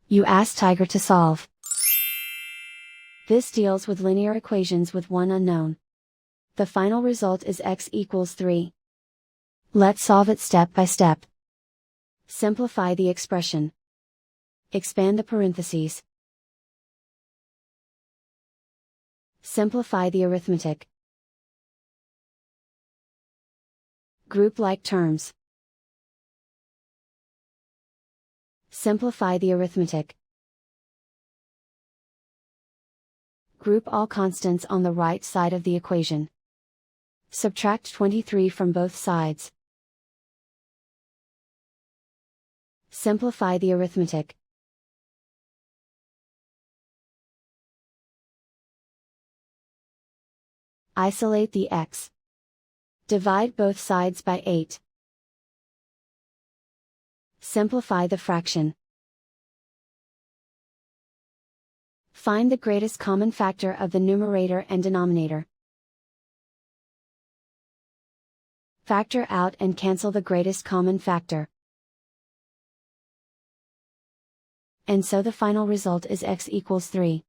You ask Tiger to solve. This deals with linear equations with one unknown. The final result is x equals 3. Let's solve it step by step. Simplify the expression. Expand the parentheses. Simplify the arithmetic. Group like terms. Simplify the arithmetic. Group all constants on the right side of the equation. Subtract 23 from both sides. Simplify the arithmetic. Isolate the x. Divide both sides by 8. Simplify the fraction. Find the greatest common factor of the numerator and denominator. Factor out and cancel the greatest common factor. And so the final result is x equals 3.